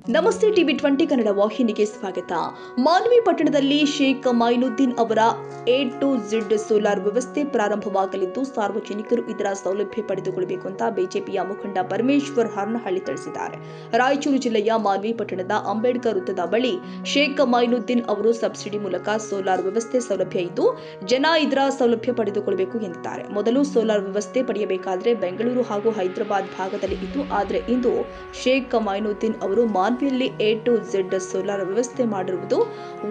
ನಮಸ್ತೆ ಟಿವಿ 20 ಕನ್ನಡ ವಾಹಿನಿಗೆ ಸ್ವಾಗತ. ಮಾನ್ವಿ ಪಟ್ಟಣದಲ್ಲಿ ಶೇಖ್ ಮೈನುದ್ದೀನ್ ಅವರ A to Z ಸೋಲಾರ್ ವ್ಯವಸ್ಥೆ ಪ್ರಾರಂಭವಾಗಲಿದ್ದು ಸಾರ್ವಜನಿಕರು ಇದರ ಸೌಲಭ್ಯ ಪಡೆದುಕೊಳ್ಳಬೇಕು ಅಂತ ಬಿಜೆಪಿಯ ಮುಖಂಡ ಪರಮೇಶ್ವರ್ ಹರ್ನಹಳ್ಳಿ ತಿಳಿಸಿದ್ದಾರೆ. ರಾಯಚೂರು ಜಿಲ್ಲೆಯ ಮಾನ್ವಿ ಪಟ್ಟಣದ ಅಂಬೇಡ್ಕರ್ ವೃತ್ತದ ಬಳಿ ಶೇಖ್ ಮೈನುದ್ದೀನ್ ಅವರು ಸಬ್ಸಿಡಿ ಮೂಲಕ ಸೋಲಾರ್ ವ್ಯವಸ್ಥೆ ಸೌಲಭ್ಯ ಇದ್ದು ಜನ ಇದರ ಸೌಲಭ್ಯ ಪಡೆದುಕೊಳ್ಳಬೇಕು ಎಂದಿದ್ದಾರೆ. ಮೊದಲು ಸೋಲಾರ್ ವ್ಯವಸ್ಥೆ ಪಡೆಯಬೇಕಾದರೆ ಬೆಂಗಳೂರು ಹಾಗೂ ಹೈದರಾಬಾದ್ ಭಾಗದಲ್ಲಿ ಇತ್ತು. ಆದರೆ ಇಂದು ಶೇಖ್ ಮೈನುದ್ದೀನ್ ಅವರು ಮಾನ್ವಿಯಲ್ಲಿ A to Z ಸೋಲಾರ್ ವ್ಯವಸ್ಥೆ ಮಾಡಿರುವುದು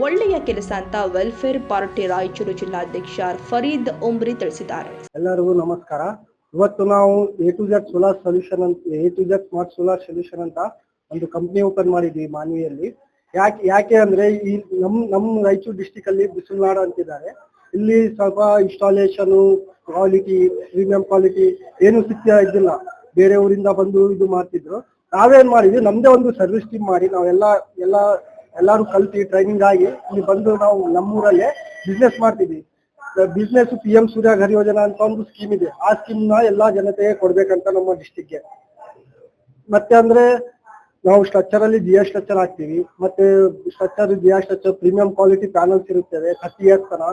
ಒಳ್ಳೆಯ ಕೆಲಸ ಅಂತ ವೆಲ್ಫೇರ್ ಪಾರ್ಟಿ ರಾಯಚೂರು ಜಿಲ್ಲಾಧ್ಯಕ್ಷ ಫರೀದ್ ಉಮ್ರಿ ತಿಳಿಸಿದ್ದಾರೆ. ಎಲ್ಲರಿಗೂ ನಮಸ್ಕಾರ. ಇವತ್ತು ನಾವು A to Z solar solution ಅಂತ A to Z smart solar solution ಅಂತ ಒಂದು ಕಂಪನಿ ಓಪನ್ ಮಾಡಿದ್ವಿ ಮಾನ್ವಿಯಲ್ಲಿ. ಯಾಕೆ ಅಂದ್ರೆ ಈ ನಮ್ಮ ರಾಯಚೂರು ಡಿಸ್ಟಿಕ್ ಅಲ್ಲಿ ಬಿಸಿಲುನಾಡು ಅಂತಿದ್ದಾರೆ. ಇಲ್ಲಿ ಸ್ವಲ್ಪ ಇನ್ಸ್ಟಾಲೇಷನ್ ಕ್ವಾಲಿಟಿ ಪ್ರೀಮಿಯಂ ಕ್ವಾಲಿಟಿ ಏನು ಸಿಗ್ತಾ ಇದ್ದಿಲ್ಲ. ಬೇರೆ ಊರಿಂದ ಬಂದು ಇದು ಮಾಡ್ತಿದ್ರು. ನಾವೇನ್ ಮಾಡಿದ್ವಿ, ನಮ್ದೇ ಒಂದು ಸರ್ವಿಸ್ ಟೀಮ್ ಮಾಡಿ ಎಲ್ಲರೂ ಕಲ್ತಿ ಟ್ರೈನಿಂಗ್ ಆಗಿ ಇಲ್ಲಿ ಬಂದು ನಾವು ನಮ್ಮೂರಲ್ಲೇ ಬಿಸ್ನೆಸ್ ಮಾಡ್ತಿದ್ವಿ. ಬಿಸ್ನೆಸ್ PM ಸೂರ್ಯಘರ್ ಯೋಜನಾ ಅಂತ ಒಂದು ಸ್ಕೀಮ್ ಇದೆ. ಆ ಸ್ಕೀಮ್ ನ ಎಲ್ಲಾ ಜನತೆಗೆ ಕೊಡ್ಬೇಕಂತ ನಮ್ಮ ಡಿಸ್ಟಿಕ್ಗೆ. ಮತ್ತೆ ಅಂದ್ರೆ ನಾವು ಸ್ಟ್ರಕ್ಚರ್ ಅಲ್ಲಿ GI ಸ್ಟ್ರಕ್ಚರ್ ಹಾಕ್ತಿವಿ. ಮತ್ತೆ structure GI structure premium quality panels ಇರುತ್ತವೆ. 30 years ತನ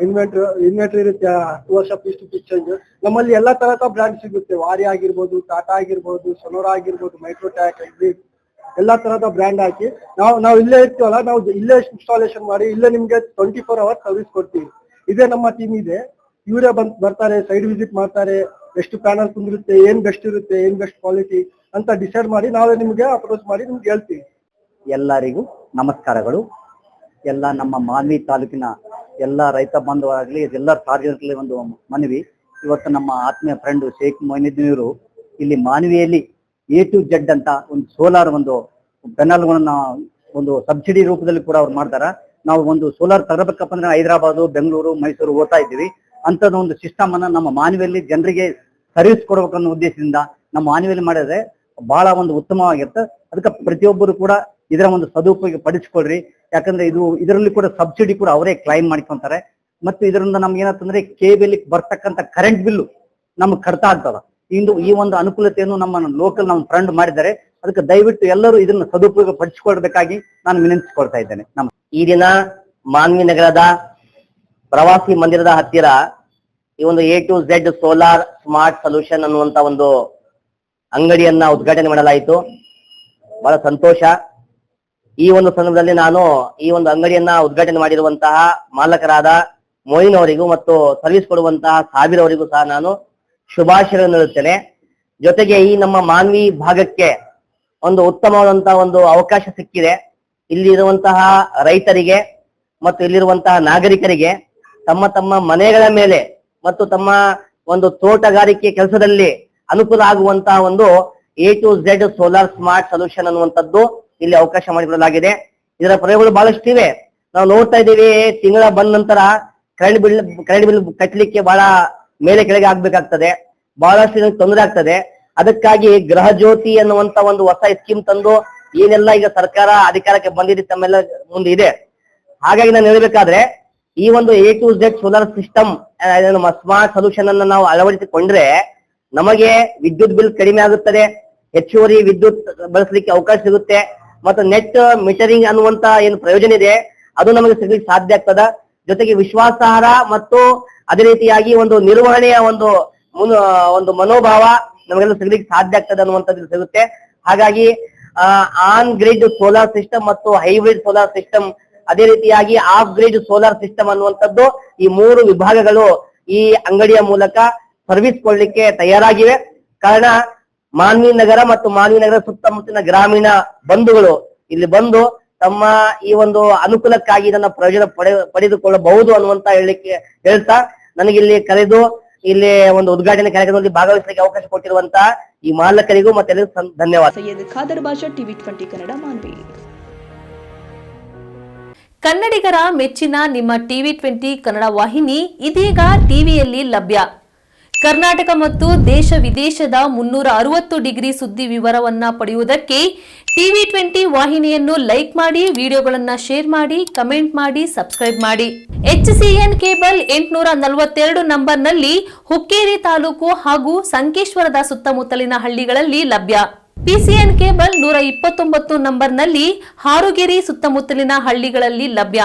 ಇನ್ವೆಂಟ್ರಿ ಇರುತ್ತೆ. 10 ವರ್ಷ ಪೀಸ್ ಟು ಪೀಸ್ ಚೇಂಜ್. ನಮ್ಮಲ್ಲಿ ಎಲ್ಲಾ ತರದ ಬ್ರ್ಯಾಂಡ್ ಸಿಗುತ್ತೆ. ವಾರಿ ಆಗಿರ್ಬೋದು, ಟಾಟಾ ಆಗಿರ್ಬೋದು, ಸೊನೋರಾ ಆಗಿರ್ಬೋದು, ಮೈಕ್ರೋಟ್ಯಾಕ್, ಎಕ್ಸಿಟ್ ಎಲ್ಲಾ ತರದ ಬ್ರ್ಯಾಂಡ್ ಹಾಕಿ ನಾವು ಇಲ್ಲೇ ಇರ್ತೀವಲ್ಲ, ನಾವು ಇಲ್ಲೇ ಇನ್ಸ್ಟಾಲೇಷನ್ ಮಾಡಿ ಇಲ್ಲೇ ನಿಮ್ಗೆ 24 hours ಸರ್ವಿಸ್ ಕೊಡ್ತೀವಿ. ಇದೇ ನಮ್ಮ ಟೀಮ್ ಇದೆ. ಇವರೇ ಬರ್ತಾರೆ, ಸೈಡ್ ವಿಸಿಟ್ ಮಾಡ್ತಾರೆ, ಎಷ್ಟು ಪ್ಯಾನಲ್ ಕುಂದಿರುತ್ತೆ, ಏನ್ ಬೆಸ್ಟ್ ಇರುತ್ತೆ, ಏನ್ ಬೆಸ್ಟ್ ಕ್ವಾಲಿಟಿ ಅಂತ ಡಿಸೈಡ್ ಮಾಡಿ ನಾವೇ ನಿಮ್ಗೆ ಅಪ್ರೋಚ್ ಮಾಡಿ ನಿಮ್ಗೆ ಹೇಳ್ತೀವಿ. ಎಲ್ಲರಿಗೂ ನಮಸ್ಕಾರಗಳು. ಎಲ್ಲ ನಮ್ಮ ಮಾನ್ವಿ ತಾಲೂಕಿನ ಎಲ್ಲ ರೈತ ಬಾಂಧವರಾಗಲಿ ಎಲ್ಲರ ಸಾರ್ವಜನಿಕರಲ್ಲಿ ಒಂದು ಮನವಿ. ಇವತ್ತು ನಮ್ಮ ಆತ್ಮೀಯ ಫ್ರೆಂಡ್ ಶೇಖ್ ಮೊಯ್ನುದ್ದೀನ್ ಅವರು ಇಲ್ಲಿ ಮಾನ್ವಿಯಲ್ಲಿ A to Z ಅಂತ ಒಂದು ಸೋಲಾರ್ ಒಂದು ಪೆನಲ್ಗಳನ್ನ ಒಂದು ಸಬ್ಸಿಡಿ ರೂಪದಲ್ಲಿ ಕೂಡ ಅವ್ರು ಮಾಡ್ತಾರ. ನಾವು ಒಂದು ಸೋಲಾರ್ ತರಬೇಕಪ್ಪ ಅಂದ್ರೆ ಹೈದರಾಬಾದ್, ಬೆಂಗಳೂರು, ಮೈಸೂರು ಹೋಗ್ತಾ ಇದ್ದೀವಿ. ಅಂತದ ಒಂದು ಸಿಸ್ಟಮ್ ಅನ್ನ ನಮ್ಮ ಮಾನ್ವಿಯಲ್ಲಿ ಜನರಿಗೆ ಸರ್ವಿಸ್ ಕೊಡ್ಬೇಕನ್ನೋ ಉದ್ದೇಶದಿಂದ ನಮ್ಮ ಮಾನ್ವಿಯಲ್ಲಿ ಮಾಡಿದ್ರೆ ಬಹಳ ಒಂದು ಉತ್ತಮವಾಗಿರುತ್ತೆ. ಅದಕ್ಕೆ ಪ್ರತಿಯೊಬ್ಬರು ಕೂಡ ಇದರ ಒಂದು ಸದುಪಯೋಗ ಪಡಿಸ್ಕೊಳ್ರಿ. ಯಾಕಂದ್ರೆ ಇದರಲ್ಲಿ ಕೂಡ ಸಬ್ಸಿಡಿ ಕೂಡ ಅವರೇ ಕ್ಲೈಮ್ ಮಾಡ್ಕೊಂತಾರೆ. ಮತ್ತು ಇದರಿಂದ ನಮ್ಗೆ ಏನಂತಂದ್ರೆ ಕೇಬಲ್ ಬರ್ತಕ್ಕಂಥ ಕರೆಂಟ್ ಬಿಲ್ಲು ನಮ್ಗೆ ಕಡಿತ ಆಗ್ತದ. ಈ ಒಂದು ಅನುಕೂಲತೆಯನ್ನು ನಮ್ಮ ಲೋಕಲ್ ನಮ್ಮ ಫ್ರೆಂಡ್ ಮಾಡಿದ್ದಾರೆ. ಅದಕ್ಕೆ ದಯವಿಟ್ಟು ಎಲ್ಲರೂ ಇದನ್ನ ಸದುಪಯೋಗ ಪಡಿಸಿಕೊಳ್ಬೇಕಾಗಿ ನಾನು ವಿನಂತಿಸಿಕೊಳ್ತಾ ಇದ್ದೇನೆ. ಈ ದಿನ ಮಾನ್ವಿ ನಗರದ ಪ್ರವಾಸಿ ಮಂದಿರದ ಹತ್ತಿರ ಈ ಒಂದು A to Z solar smart solution ಅನ್ನುವಂತ ಒಂದು ಅಂಗಡಿಯನ್ನ ಉದ್ಘಾಟನೆ ಮಾಡಲಾಯಿತು. ಬಹಳ ಸಂತೋಷ. ಈ ಒಂದು ಸಂದರ್ಭದಲ್ಲಿ ನಾನು ಈ ಒಂದು ಅಂಗಡಿಯನ್ನ ಉದ್ಘಾಟನೆ ಮಾಡಿರುವಂತಹ ಮಾಲಕರಾದ ಮೊಯಿನ್ ಅವರಿಗೂ ಮತ್ತು ಸರ್ವಿಸ್ ಕೊಡುವಂತಹ ಸಾಬಿರ್ ಅವರಿಗೂ ಸಹ ನಾನು ಶುಭಾಶಯಗಳನ್ನು ನೀಡುತ್ತೇನೆ. ಜೊತೆಗೆ ಈ ನಮ್ಮ ಮಾನ್ವಿ ಭಾಗಕ್ಕೆ ಒಂದು ಉತ್ತಮವಾದಂತಹ ಒಂದು ಅವಕಾಶ ಸಿಕ್ಕಿದೆ. ಇಲ್ಲಿರುವಂತಹ ರೈತರಿಗೆ ಮತ್ತು ಇಲ್ಲಿರುವಂತಹ ನಾಗರಿಕರಿಗೆ ತಮ್ಮ ತಮ್ಮ ಮನೆಗಳ ಮೇಲೆ ಮತ್ತು ತಮ್ಮ ಒಂದು ತೋಟಗಾರಿಕೆ ಕೆಲಸದಲ್ಲಿ ಅನುಕೂಲ ಆಗುವಂತಹ ಒಂದು A to Z solar smart solution ಅನ್ನುವಂಥದ್ದು ಇಲ್ಲಿ ಅವಕಾಶ ಮಾಡಿಕೊಡಲಾಗಿದೆ. ಇದರ ಪ್ರಯೋಗಗಳು ಬಹಳಷ್ಟು ಇವೆ. ನಾವು ನೋಡ್ತಾ ಇದ್ದೀವಿ, ತಿಂಗಳ ಬಂದ ನಂತರ ಕರೆಂಟ್ ಬಿಲ್ ಕಟ್ಟಲಿಕ್ಕೆ ಬಹಳ ಮೇಲೆ ಕೆಳಗೆ ಆಗ್ಬೇಕಾಗ್ತದೆ. ಬಹಳಷ್ಟು ತೊಂದರೆ ಆಗ್ತದೆ. ಅದಕ್ಕಾಗಿ ಗೃಹ ಜ್ಯೋತಿ ಅನ್ನುವಂತ ಒಂದು ಹೊಸ ಸ್ಕೀಮ್ ತಂದು ಏನೆಲ್ಲ ಈಗ ಸರ್ಕಾರ ಅಧಿಕಾರಕ್ಕೆ ಬಂದಿದೆ ತಮ್ಮೆಲ್ಲ ಮುಂದೆ ಇದೆ. ಹಾಗಾಗಿ ನಾನು ಹೇಳ್ಬೇಕಾದ್ರೆ ಈ ಒಂದು A to Z solar system smart solution ಅನ್ನ ನಾವು ಅಳವಡಿಸಿಕೊಂಡ್ರೆ ನಮಗೆ ವಿದ್ಯುತ್ ಬಿಲ್ ಕಡಿಮೆ ಆಗುತ್ತದೆ, ಹೆಚ್ಚುವರಿ ವಿದ್ಯುತ್ ಬಳಸಲಿಕ್ಕೆ ಅವಕಾಶ ಸಿಗುತ್ತೆ, ಮತ್ತು ನೆಟ್ ಮೀಟರಿಂಗ್ ಅನ್ನುವಂತ ಏನು ಪ್ರಯೋಜನ ಇದೆ ಅದು ನಮಗೆ ಸಿಗ್ಲಿಕ್ಕೆ ಸಾಧ್ಯ ಆಗ್ತದ. ಜೊತೆಗೆ ವಿಶ್ವಾಸಾರ್ಹ ಮತ್ತು ಅದೇ ರೀತಿಯಾಗಿ ಒಂದು ನಿರ್ವಹಣೆಯ ಒಂದು ಮನೋಭಾವ ನಮಗೆಲ್ಲ ಸಿಗ್ಲಿಕ್ಕೆ ಸಾಧ್ಯ ಆಗ್ತದೆ ಅನ್ನುವಂಥದ್ದು ಸಿಗುತ್ತೆ. ಹಾಗಾಗಿ ಆನ್ ಗ್ರಿಡ್ ಸೋಲಾರ್ ಸಿಸ್ಟಮ್ ಮತ್ತು ಹೈಬ್ರಿಡ್ ಸೋಲಾರ್ ಸಿಸ್ಟಮ್, ಅದೇ ರೀತಿಯಾಗಿ ಆಫ್ ಗ್ರಿಡ್ ಸೋಲಾರ್ ಸಿಸ್ಟಮ್ ಅನ್ನುವಂಥದ್ದು ಈ 3 ವಿಭಾಗಗಳು ಈ ಅಂಗಡಿಯ ಮೂಲಕ ಸರ್ವಿಸ್ ಕೊಡ್ಲಿಕ್ಕೆ ತಯಾರಾಗಿವೆ. ಕಾರಣ ಮಾನ್ವಿ ನಗರ ಮತ್ತು ಮಾನ್ವಿ ನಗರ ಸುತ್ತಮುತ್ತಲಿನ ಗ್ರಾಮೀಣ ಬಂಧುಗಳು ಇಲ್ಲಿ ಬಂದು ತಮ್ಮ ಈ ಒಂದು ಅನುಕೂಲಕ್ಕಾಗಿ ಇದನ್ನ ಪ್ರಯೋಜನ ಪಡೆದುಕೊಳ್ಳಬಹುದು ಅನ್ನುವಂತ ಹೇಳ್ತಾ ನನಗೆ ಇಲ್ಲಿ ಕರೆದು ಇಲ್ಲಿ ಒಂದು ಉದ್ಘಾಟನೆ ಕಾರ್ಯಕ್ರಮದಲ್ಲಿ ಭಾಗವಹಿಸಲಿಕ್ಕೆ ಅವಕಾಶ ಕೊಟ್ಟಿರುವಂತಹ ಈ ಮಾಲಕರಿಗೂ ಮತ್ತೆ ಧನ್ಯವಾದ. ಸೈಯದ್ ಖಾದರ್ ಬಾಷಾ, ಟಿವಿ 20 ಕನ್ನಡ, ಮಾನ್ವಿ. ಕನ್ನಡಿಗರ ಮೆಚ್ಚಿನ ನಿಮ್ಮ ಟಿವಿ 20 ಕನ್ನಡ ವಾಹಿನಿ ಇದೀಗ ಟಿವಿಯಲ್ಲಿ ಲಭ್ಯ. ಕರ್ನಾಟಕ ಮತ್ತು ದೇಶ ವಿದೇಶದ 360 ಡಿಗ್ರಿ ಸುದ್ದಿ ವಿವರವನ್ನ ಪಡೆಯುವುದಕ್ಕೆ ಟಿವಿ 20 ವಾಹಿನಿಯನ್ನು ಲೈಕ್ ಮಾಡಿ, ವಿಡಿಯೋಗಳನ್ನು ಶೇರ್ ಮಾಡಿ, ಕಮೆಂಟ್ ಮಾಡಿ, ಸಬ್ಸ್ಕ್ರೈಬ್ ಮಾಡಿ. HCN ಕೇಬಲ್ 842 ನಂಬರ್ನಲ್ಲಿ ಹುಕ್ಕೇರಿ ತಾಲೂಕು ಹಾಗೂ ಸಂಕೇಶ್ವರದ ಸುತ್ತಮುತ್ತಲಿನ ಹಳ್ಳಿಗಳಲ್ಲಿ ಲಭ್ಯ. ಪಿಸಿಎನ್ ಕೇಬಲ್ 129 ನಂಬರ್ನಲ್ಲಿ ಹಾರುಗೆರೆ ಸುತ್ತಮುತ್ತಲಿನ ಹಳ್ಳಿಗಳಲ್ಲಿ ಲಭ್ಯ.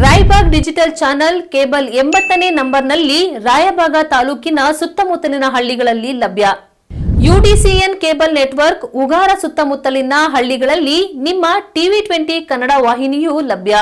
ರಾಯಬಾಗ್ ಡಿಜಿಟಲ್ ಚಾನೆಲ್ ಕೇಬಲ್ 80ನೇ ನಂಬರ್ನಲ್ಲಿ ರಾಯಬಾಗ ತಾಲೂಕಿನ ಸುತ್ತಮುತ್ತಲಿನ ಹಳ್ಳಿಗಳಲ್ಲಿ ಲಭ್ಯ. ಯುಡಿಸಿಎನ್ ಕೇಬಲ್ ನೆಟ್ವರ್ಕ್ ಉಗಾರ ಸುತ್ತಮುತ್ತಲಿನ ಹಳ್ಳಿಗಳಲ್ಲಿ ನಿಮ್ಮ ಟಿವಿ 20 ಕನ್ನಡ ವಾಹಿನಿಯೂ ಲಭ್ಯ.